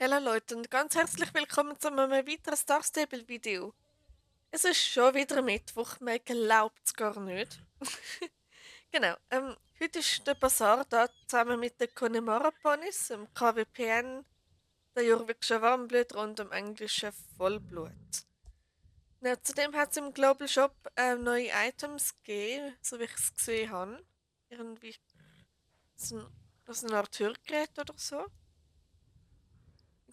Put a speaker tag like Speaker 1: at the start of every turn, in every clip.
Speaker 1: Hallo Leute und ganz herzlich willkommen zu einem weiteren Star Stable Video. Es ist schon wieder Mittwoch, man glaubt es gar nicht. Genau, heute ist der Basar da zusammen mit den Connemara Ponys, dem KWPN, der jorvikischen Warmblut und dem englischen Vollblut. Ja, zudem hat es im Global Shop neue Items gegeben, so wie ich es gesehen habe. Irgendwie so so eine Art Hörgerät oder so.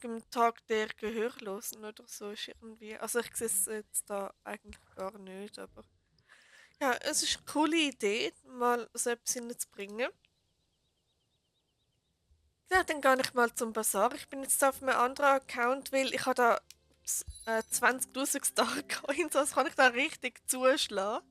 Speaker 1: Am Tag der Gehörlosen oder so ist irgendwie. Also ich sehe es jetzt da eigentlich gar nicht, aber ja, es ist eine coole Idee, mal so etwas hinzubringen. Ja, dann gehe ich mal zum Bazar. Ich bin jetzt auf einem anderen Account, weil ich habe da 20.000 Star Coins, also kann ich da richtig zuschlagen.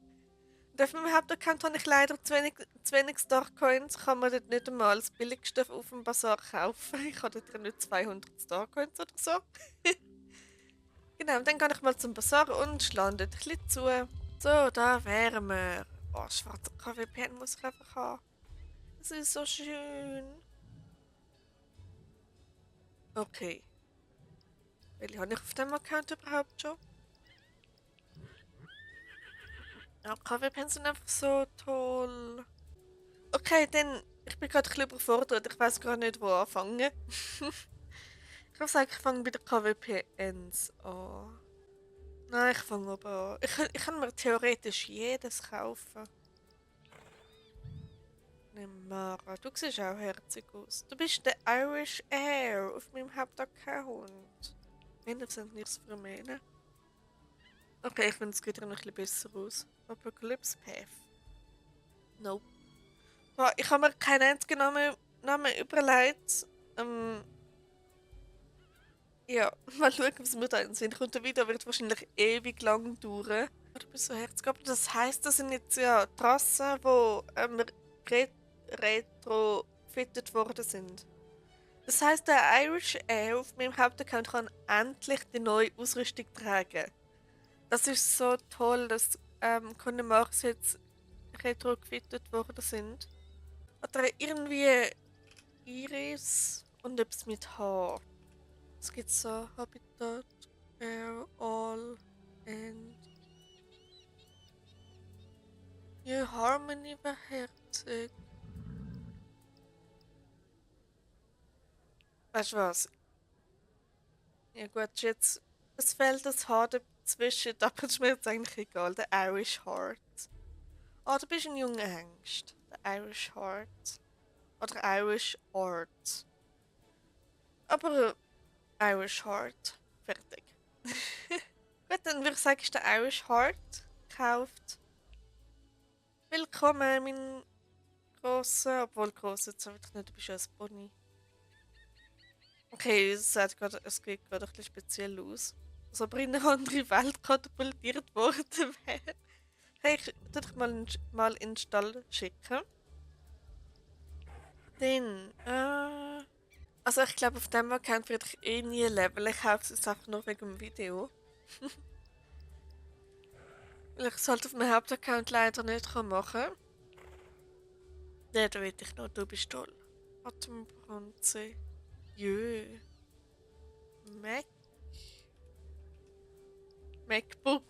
Speaker 1: Und auf meinem Hauptaccount habe ich leider zu wenig Star Coins, kann man dort nicht einmal das Billigste auf dem Bazar kaufen. Ich habe dort ja nur 200 Star Coins oder so. Genau, dann gehe ich mal zum Bazar und schlage dort ein bisschen zu. So, da wären wir. Oh, schwarzer KWPN muss ich einfach haben. Das ist so schön. Okay. Welche habe ich auf dem Account überhaupt schon? Ja, KWPN sind einfach so toll. Okay, dann. Ich bin gerade ein bisschen überfordert. Ich weiß gar nicht, wo anfangen. Ich würde sagen, ich fange bei den KWPNs an. Nein, ich fange oben an. Ich kann mir theoretisch jedes kaufen. Mara, du siehst auch herzig aus. Du bist der Irish Air auf meinem Hauptaccount. Männer sind nichts für Männer. Okay, ich finde, es geht ja noch ein bisschen besser aus. Apocalypse Path. Nope. Boah, ich habe mir keinen einzigen Namen überlegt. Ja, mal schauen, was mir da in den Sinn kommt. Der Video wird wahrscheinlich ewig lang dauern. Oh, du bist so herzig. Aber das heisst, das sind jetzt ja Trassen, die retrofitted worden sind. Das heisst, der Irish Air auf meinem Hauptaccount kann endlich die neue Ausrüstung tragen. Das ist so toll, dass Connemars jetzt retro gefittet worden sind. Oder irgendwie Iris und etwas mit Haar. Es gibt so Habitat, Air, All and New Harmony war herzig. Weißt du was? Ja gut, jetzt es fehlt das Haar dazwischen, aber das ist mir jetzt eigentlich egal. Der Irish Heart. Oh, du bist ein junger Hengst. Der Irish Heart. Oder Irish Art. Aber Irish Heart. Fertig. Gut, dann würde ich sagen, ist der Irish Heart gekauft. Willkommen, mein Grosser. Obwohl, Grosser, jetzt sag ich nicht, du bist ja ein Pony. Okay, es geht gerade ein bisschen speziell aus. Als ob er in eine andere Welt katapultiert worden wäre. Hey, ich tu dich mal in den Stall schicken. Dann, also ich glaube, auf dem Account werde ich eh nie leveln. Ich kaufe es jetzt einfach nur wegen dem Video. Weil ich es halt auf meinem Hauptaccount leider nicht machen kann. Ja, da will ich noch, du bist toll. Atembronze. Jö. Mac. MacBook.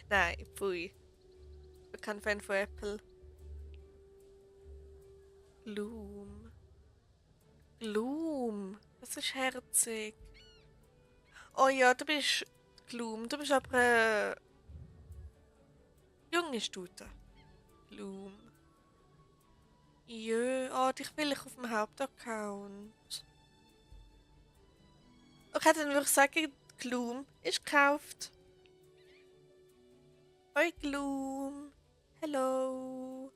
Speaker 1: Nein, pfui. Ich bin kein Fan von Apple. Gloom. Gloom. Das ist herzig. Oh ja, du bist Gloom. Du bist aber junge Stute. Gloom. Jö, oh, dich will ich auf dem Hauptaccount. Okay, dann würde ich sagen, Gloom ist gekauft. Hoi Gloom. Hello.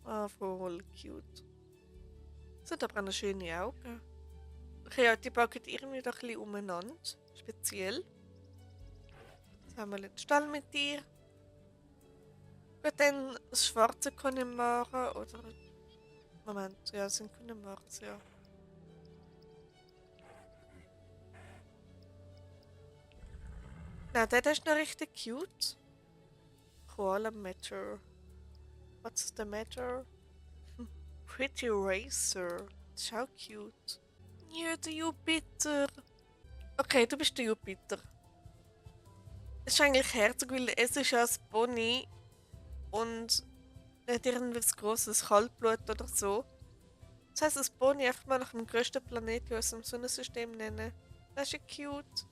Speaker 1: Ah, voll cute. Das hat aber auch noch schöne Augen. Okay, ja, die packen irgendwie doch ein bisschen umeinander. Speziell. Jetzt haben wir den Stall mit dir. Gut, dann das Schwarze kann ich machen. Oder. Moment, ja, das sind können machen, ja. Nein, der ist noch richtig cute. Koala Matter. What's the matter? Pretty Racer. Das ist auch cute. Ja, der Jupiter. Okay, du bist der Jupiter. Es ist eigentlich herzig, weil es ist ja ein Pony und nicht irgendwie ein grosses Kaltblut oder so. Das heisst, ein Pony einfach mal nach dem grössten Planeten in unserem Sonnensystem nennen. Das ist ja cute.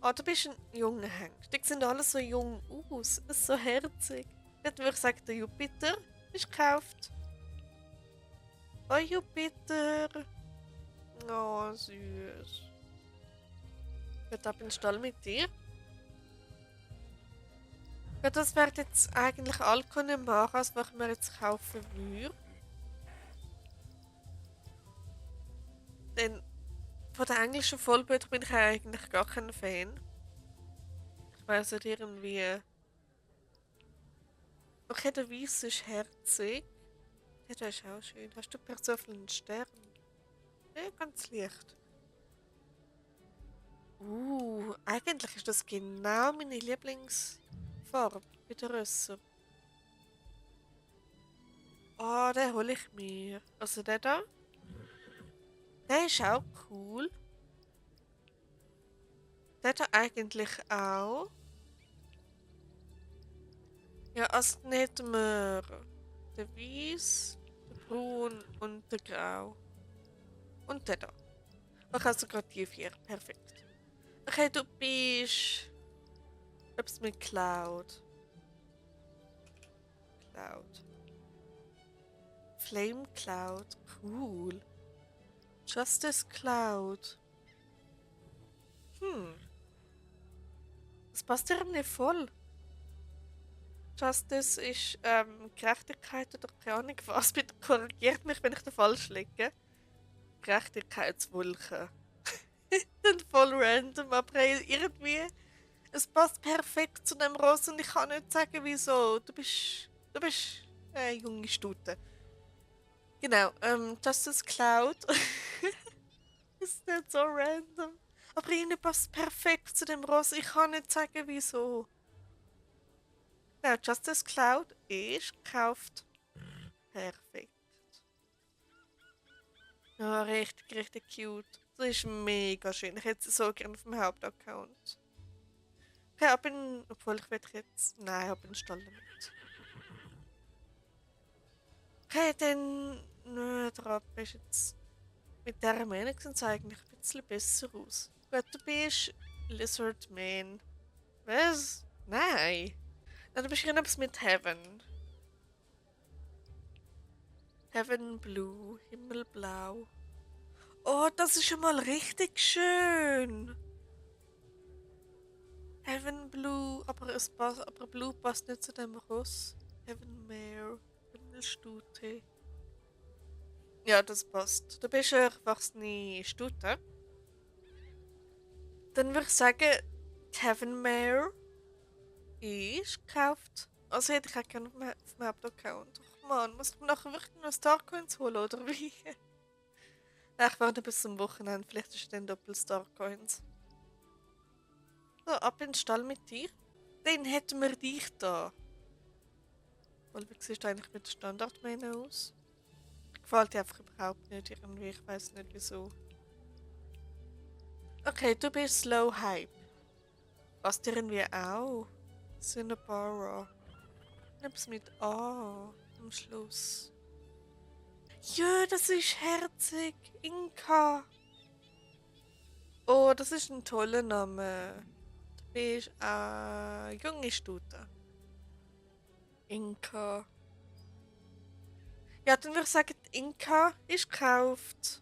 Speaker 1: Ah, du bist ein junger Hengst. Die sehen alle so jung aus. Das ist so herzig. Dann würde ich sagen, der Jupiter ist gekauft. Oh, Jupiter. Oh, süß. Geht ab in den Stall mit dir. Ja, das wäre jetzt eigentlich all Connemara, was wir jetzt kaufen würden. Denn von den englischen Vollbildern bin ich eigentlich gar kein Fan. Ich weiss nicht irgendwie. Okay, der Weiss ist herzig. Ja, der ist auch schön. Hast du per so einen Stern? Ja, ganz leicht. Eigentlich ist das genau meine Lieblingsfarbe bei den Rösser. Oh, den hole ich mir. Also der da. Der ist auch cool. Der da eigentlich auch. Ja, also nehmen wir den Weiß, den Braun und den Grau. Und den da. Ich habe sogar die vier. Perfekt. Okay, du bist. Etwas mit Cloud. Cloud. Flame Cloud. Cool. Justice Cloud. Das passt irgendwie voll. Justice ist Gerechtigkeit oder keine Ahnung was. Bitte korrigiert mich, wenn ich da falsch liege. Gerechtigkeitswolke. Dann voll random, aber hey, irgendwie. Es passt perfekt zu dem Ross und ich kann nicht sagen, wieso. Du bist eine junge Stute. Genau, Justice Cloud. Ist nicht so random. Aber irgendwie passt perfekt zu dem Ross. Ich kann nicht sagen, wieso. Ja, Justice Cloud ist gekauft. Perfekt. Ja, richtig, richtig cute. Das ist mega schön. Ich hätte es so gerne auf dem Hauptaccount. Okay, ab in. Obwohl ich will jetzt. Nein, ab in den Stall damit. Okay, dann. Nö, der Ab ist jetzt. Mit dieser Meinung sieht es eigentlich ein bisschen besser aus. Gut, du bist Lizard Man. Was? Nein. Nein, du bist irgendwas mit Heaven. Heaven Blue, Himmelblau. Oh, das ist schon mal richtig schön. Heaven Blue, aber Blue passt nicht zu dem Ross. Heaven Mare, Himmelstute. Ja, das passt. Du bist eine erwachsene Stute. Dann würde ich sagen, Heaven Mare ist gekauft. Also hätte ich auch gerne auf dem Hauptaccount. Ach man, muss ich mir nachher wirklich noch Starcoins holen, oder wie? Ja, ich warte bis zum Wochenende, vielleicht ist dann doppelt Starcoins. So, ab in den Stall mit dir. Dann hätten wir dich da. Weil, wie siehst du eigentlich mit der Standardmähne aus? Gefällt dir einfach überhaupt nicht irgendwie, ich weiß nicht wieso. Okay, du bist Slow Hype. Passt dir irgendwie auch? Cinnabara. Nimm's mit A am Schluss. Ja, das ist herzig. Inka. Oh, das ist ein toller Name. Du bist eine junge Stute. Inka. Ja, dann würde ich sagen, die Inka ist gekauft.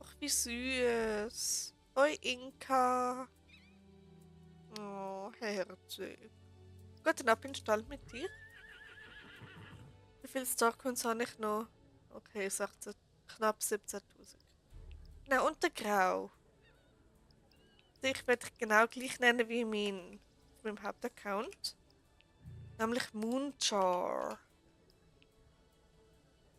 Speaker 1: Ach, wie süß. Hoi, Inka. Oh, herzig. Gut, dann ab in den Stall mit dir. Wie viele Starcoins habe ich noch? Okay, 16, knapp 17.000. Genau, und der Grau. Ich werde genau gleich nennen wie mein Hauptaccount. Nämlich Moonjar.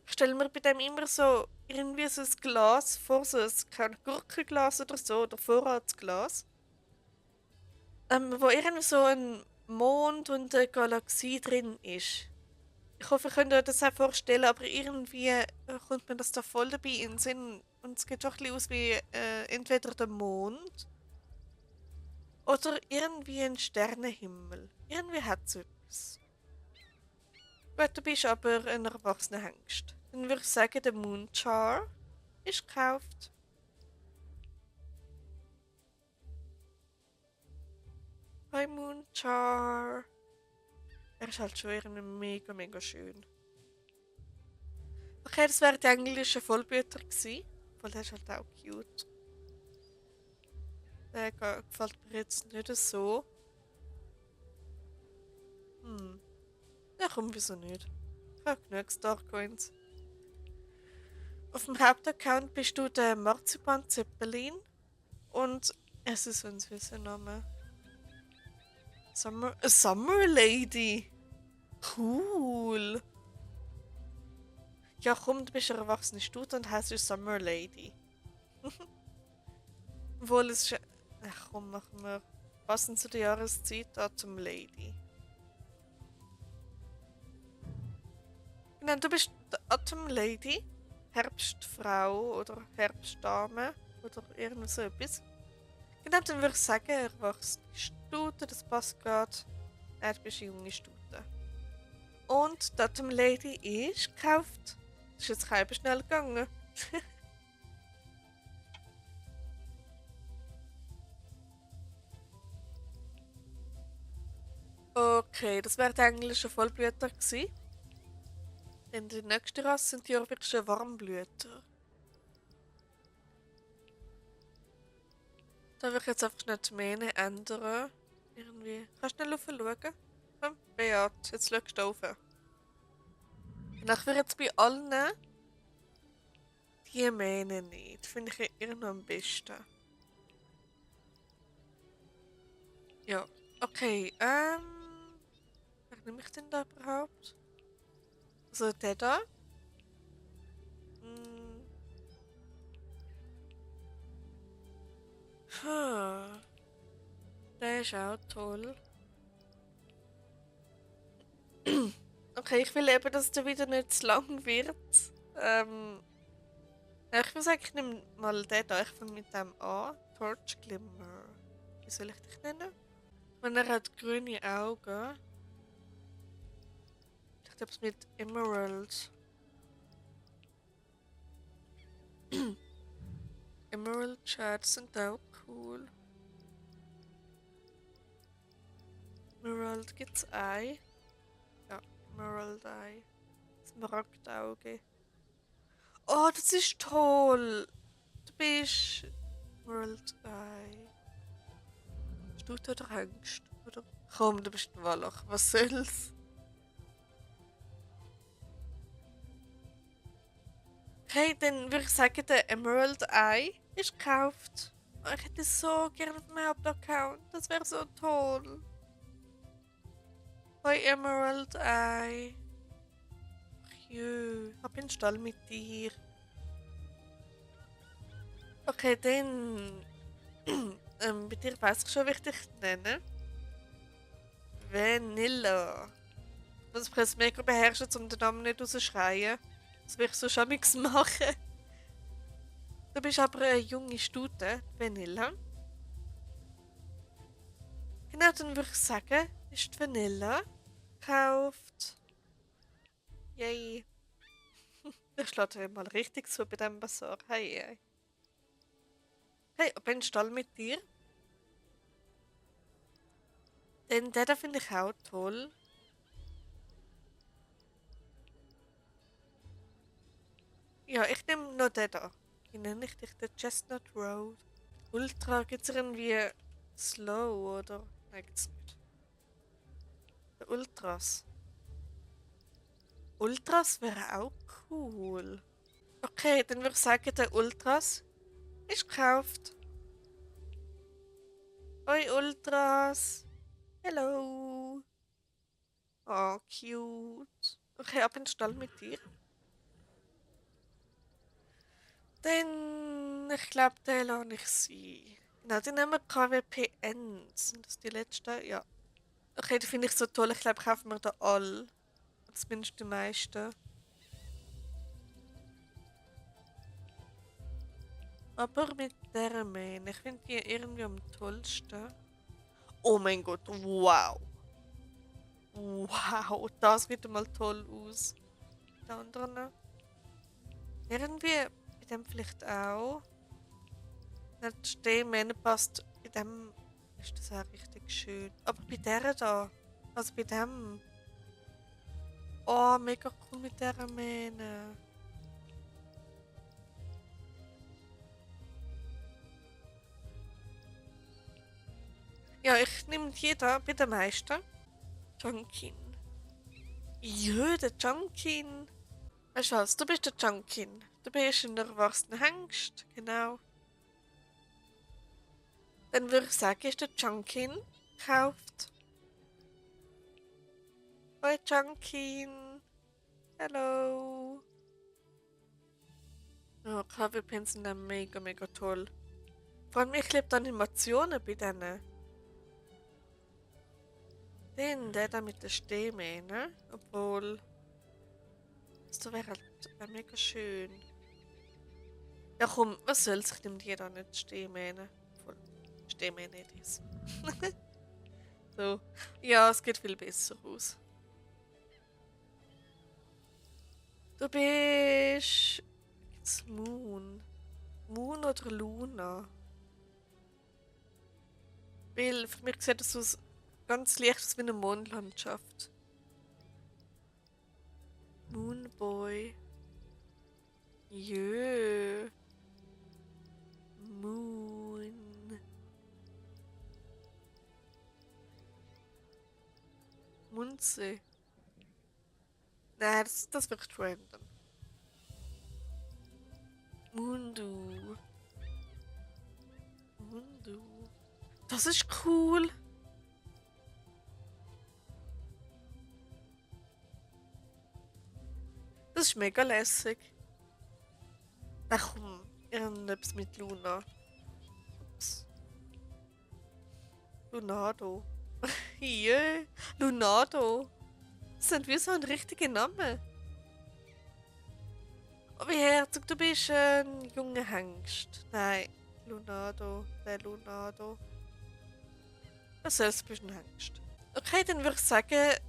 Speaker 1: Ich stelle mir bei dem immer so irgendwie so ein Glas vor, so ein Gurkenglas oder so, oder Vorratsglas. Wo irgendwie so ein Mond und eine Galaxie drin ist. Ich hoffe, ihr könnt euch das auch vorstellen, aber irgendwie kommt mir das da voll dabei in den Sinn. Und es sieht schon ein bisschen aus wie entweder der Mond oder irgendwie ein Sternenhimmel. Irgendwie hat es etwas. Gut, du bist aber ein erwachsener Hengst. Dann würde ich sagen, der Moonchar ist gekauft. Hi Moonchar. Er ist halt schon irgendwie mega, mega schön. Okay, das wären die englischen Vollblüter gewesen. Weil der ist halt auch cute. Der gefällt mir jetzt nicht so. Hm. Ja, komm, wieso nicht? Ich habe genug Starcoins. Auf dem Hauptaccount bist du der Marzipan Zeppelin. Und es ist ein süßer Name. A Summer Lady. Cool. Ja, komm, du bist eine erwachsene Stute und heißt Summer Lady. Obwohl es ist. Ach komm, machen wir passend zu der Jahreszeit Autumn Lady. Genau, du bist die Autumn Lady, Herbstfrau oder Herbstdame oder irgend so etwas. Genau, dann würde ich sagen, erwachsene Stute, das passt gerade. Du bist eine junge Stute. Und die Autumn Lady ist gekauft. Das ist jetzt halb schnell gegangen. Okay, das wären die englischen Vollblüter gewesen. Denn die nächste Rasse sind die europäischen Warmblüter. Da will ich jetzt einfach schnell die Mähne ändern. Irgendwie. Kannst du schnell schauen? Komm, Beat, jetzt schaust du rauf. Und ich will jetzt bei allen die Mähne nicht. Finde ich irgendwie am besten. Ja, okay, was nehme ich denn da überhaupt? Also der da. Hm. Der ist auch toll. Okay, ich will eben, dass der wieder nicht zu lang wird. Ähm, ja, ich würde sagen, ich nehme mal den da. Ich fange mit dem an. Torch Glimmer. Wie soll ich dich nennen? Und er hat grüne Augen. Ich glaube es mit Emerald. Emerald Shards sind auch cool. Emerald gibt's Ei. Ja, Emerald Eye. Smaragdauge. Oh, das ist toll! Du bist Emerald Eye. Stute oder Hengst? Oder? Komm, du bist ein Wallach. Was soll's? Okay, dann würde ich sagen, der Emerald Eye ist gekauft. Oh, ich hätte so gerne auf meinem Hauptaccount. Das wäre so toll. Hoi Emerald Eye. Ach jö, hab einen Stall mit dir. Okay, dann. Bei dir weiß ich schon, wie ich dich nenne. Vanilla. Ich muss mich jetzt mega beherrschen, um den Namen nicht rauszuschreien. Das will ich so schon nichts machen. Du bist aber eine junge Stute, Vanilla. Genau, dann würde ich sagen, ist die Vanilla gekauft. Yay. Ich schlage mal richtig zu bei diesem Basar. Hey, hey. Hey, ob ein Stall mit dir? Den da finde ich auch toll. Ja, ich nehme noch den da. Wie nenne ich dich? Den Chestnut Road. Ultra, gibt es irgendwie Slow oder? Nein, gibt's nicht. Der Ultras. Ultras wäre auch cool. Okay, dann würde ich sagen, der Ultras ist gekauft. Hoi Ultras. Hello. Oh, cute. Okay, ab in den Stall mit dir. Dann, ich glaube, den lasse ich sein. Genau, die nehmen wir KWPN. Sind das die letzten? Ja. Okay, die finde ich so toll. Ich glaube, kaufen wir da alle. Zumindest die meisten. Aber mit der Mähne. Ich finde die irgendwie am tollsten. Oh mein Gott, wow. Wow, das sieht mal toll aus. Die anderen. Irgendwie bei dem vielleicht auch. Nicht die Stehmähne passt. Bei dem ist das auch richtig schön. Aber bei der da. Also bei dem. Oh, mega cool mit der Mähne. Ja, ich nehme die da bei den meisten. Junkin. Ja, der Junkin. Weißt du was, du bist der Junkin. Du bist ein erwachsener Hengst, genau. Dann würde ich sagen, ist der Junkin gekauft. Hoi Junkin. Hallo. Oh, KW-Pins sind dann mega, mega toll. Vor allem, ich liebe die Animationen bei denen. Der da mit der Stehmähne. Obwohl, das wäre halt mega schön. Ja komm, was soll's? Ich nehme die da nicht Stehmähne. Voll Stehmähne ist. So. Ja, es geht viel besser aus. Du bist. Jetzt Moon. Moon oder Luna? Weil für mich sieht das aus ganz leicht aus wie eine Mondlandschaft. Moonboy. Jö. Moon. Munze. Nein, das wird random. Mundu. Mundu. Das ist cool. Das ist mega lässig. Ach komm, irgendetwas mit Luna. Ups. Lunado. Jö, Lunado. Das sind wie so ein richtiger Name. Oh, wie herzig, du bist ein junger Hengst. Nein, Lunado, der Lunado. Was soll's, du bist ein Hengst. Okay, dann würde ich sagen.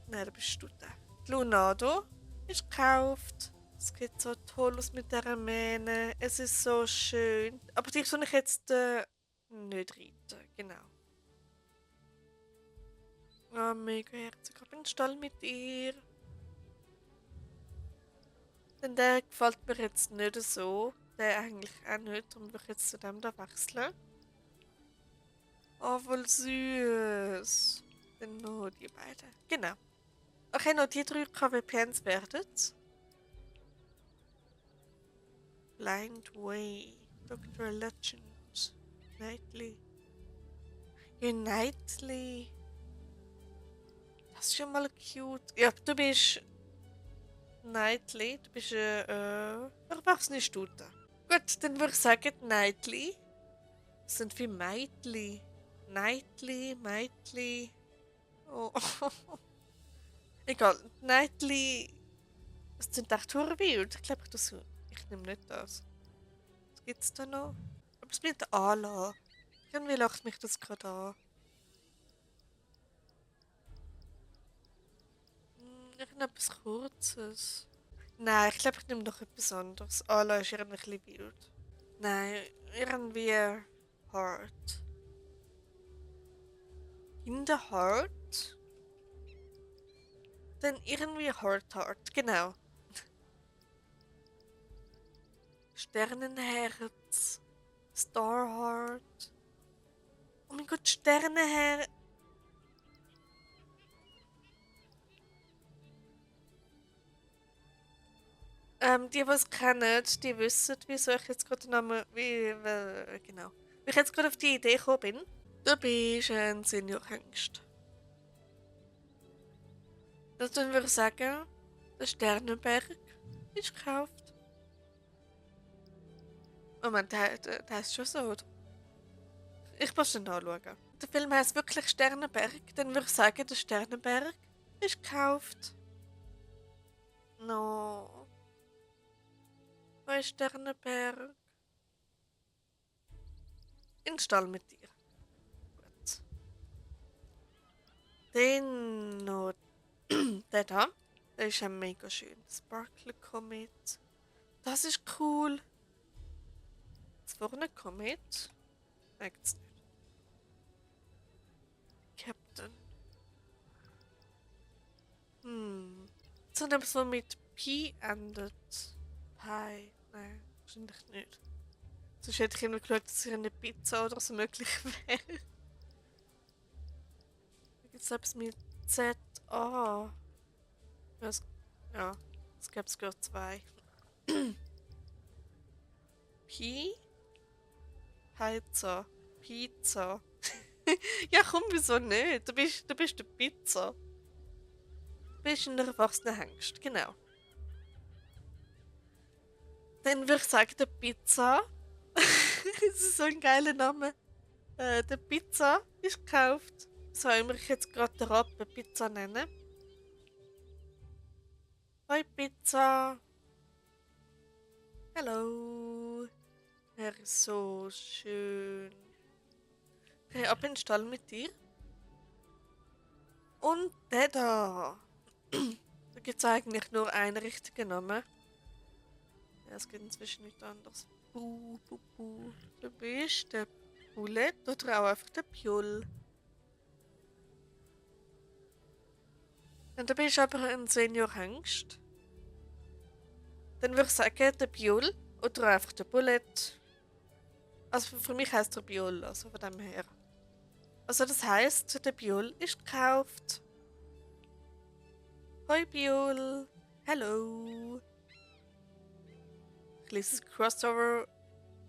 Speaker 1: Nein, da bist du der. Lunado ist gekauft. Es geht so toll aus mit dieser Mähne. Es ist so schön. Aber die soll ich jetzt nicht reiten. Genau. Ah, mega herzig. Ich bin im Stall mit ihr. Denn der gefällt mir jetzt nicht so. Der eigentlich auch nicht. Darum würde ich jetzt zu dem da wechseln. Oh, voll süß. Dann noch die beiden. Genau. Okay, noch die 3 KWPNs werden. Blind Way. Dr. Legend. Knightley. Knightley. Das ist schon mal cute. Ja, du bist Knightley. Du bist erwachsene Stute. Gut, dann würde ich sagen Knightley. Das sind wie Meitli. Knightley, Meitli. Oh. Egal, Knightley. Das sind echt wild. Ich glaube, ich nehme nicht das. Was gibt's da noch? Aber es mit Ala. Irgendwie lacht mich das gerade an. Irgendetwas Kurzes. Nein, ich glaube, ich nehme noch etwas anderes. Ala ist irgendwie ein bisschen wild. Nein, irgendwie hart. In the heart? Dann irgendwie hart, genau. Sternenherz. Starheart. Oh mein Gott, Sternenherz. Die es kennen, die wissen, wieso ich jetzt gerade den Namen. Genau. Wie ich jetzt gerade auf die Idee gekommen bin. Du bist ein Seniorhengst. Das würde ich sagen, der Sternenberg ist gekauft. Moment, der heißt schon so, oder? Ich muss ihn anschauen. Der Film heißt wirklich Sternenberg. Dann würde ich sagen, der Sternenberg ist gekauft. No. Wo ist Sternenberg? In den Stall mit dir. Gut. Den noch. Der da. Der ist ja mega schön. Sparkle Comet. Das ist cool. Das vorne Comet. Gibt's nicht. Captain. So etwas, was mit P endet. Pie. Nein, wahrscheinlich nicht. Sonst hätte ich immer geschaut, dass hier eine Pizza oder so möglich wäre. Da gibt es etwas mit Z. A. Ja, es gibt sogar zwei. Pi? Pizza. Pizza. Ja, komm, wieso nicht? Du bist der Pizza. Du bist ein erwachsener Hengst, genau. Dann würde ich sagen, der Pizza. Das ist so ein geiler Name. Der Pizza ist gekauft. So immer ich jetzt gerade den Rappen Pizza nennen. Hoi Pizza. Hallo. Er ist so schön. Okay, ab in den Stall mit dir. Und der da. Da gibt es eigentlich nur einen richtigen Namen. Ja, es gibt inzwischen nichts anderes. Bu. Du bist der Bullet oder auch einfach der Pjol. Und du bist aber ein Senior-Hengst. Dann würde ich sagen, der Pjol oder auch einfach der Bullet. Also für mich heisst der Pjol, also von dem her. Also das heisst, der Pjol ist gekauft. Hoi Pjol. Hello. Kleines Crossover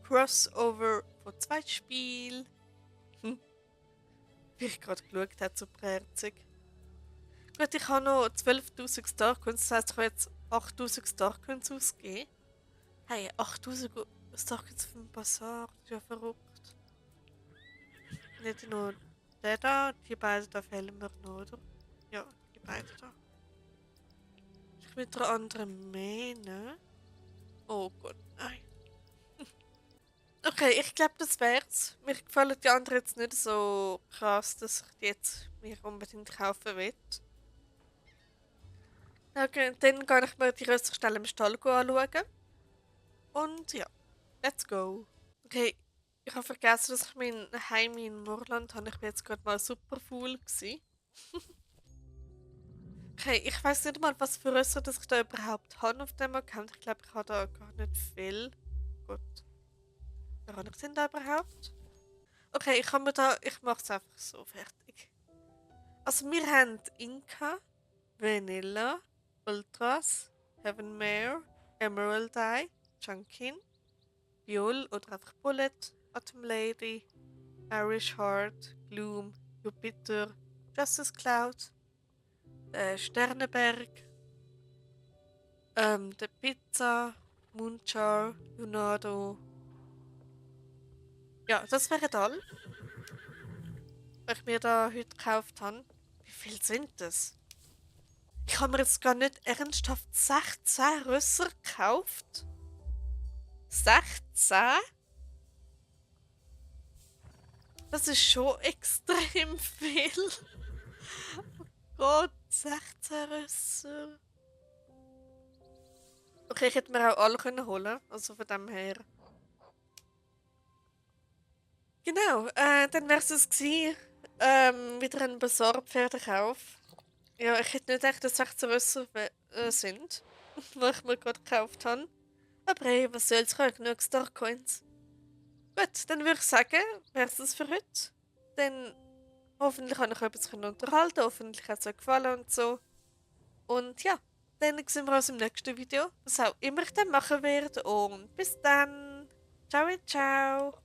Speaker 1: von zwei Spielen. Wie ich gerade geschaut habe, super herzig. Gut, ich habe noch 12.000 Starcoins, das heisst, ich habe jetzt 8.000 Starcoins ausgegeben. Hey, 8.000 Starcoins vom Bazar, das ist ja verrückt. Nicht nur der da, die beiden da fehlen mir noch, oder? Ja, die beiden da. Ich mit einer anderen Mähne. Oh Gott, nein. Okay, ich glaube, das wär's. Mir gefallen die anderen jetzt nicht so krass, dass ich die jetzt mir unbedingt kaufen will. Okay, dann gehe ich mir die Rösterstelle im Stall anschauen. Und ja, let's go. Okay, ich habe vergessen, dass ich mein Heim in Murland habe. Ich bin jetzt gerade mal super full gewesen. Okay, ich weiß nicht mal, was für Rösser das ich da überhaupt habe auf dem Account. Ich glaube, ich habe da gar nicht viel. Gut. Wer habe ich denn da überhaupt? Okay, ich mache es einfach so fertig. Also wir haben Inka, Vanilla, Ultras, Heavenmare, Emerald Eye, Chunkin, Viol oder einfach Bullet, Autumn Lady, Irish Heart, Gloom, Jupiter, Justice Cloud, Sternenberg, der Pizza, Moonchar, Leonardo. Ja, das wären alle, die ich mir da heute gekauft habe. Wie viel sind das? Ich habe mir jetzt gar nicht ernsthaft 16 Rösser gekauft. 16? Das ist schon extrem viel. Oh Gott, 16 Rösser. Okay, ich hätte mir auch alle können holen, also von dem her. Genau, dann wäre es gewesen. Wieder ein Bazar-Pferdekauf. Ja, ich hätte nicht gedacht, dass 16 Rösser sind, die ich mir gerade gekauft habe. Aber hey, was soll's, ich habe genug Starcoins. Gut, dann würde ich sagen, wäre es das für heute. Dann hoffentlich habe ich euch etwas unterhalten, hoffentlich hat es euch gefallen und so. Und ja, dann sehen wir uns im nächsten Video, was auch immer ich dann machen werde. Und bis dann. Ciao, ciao.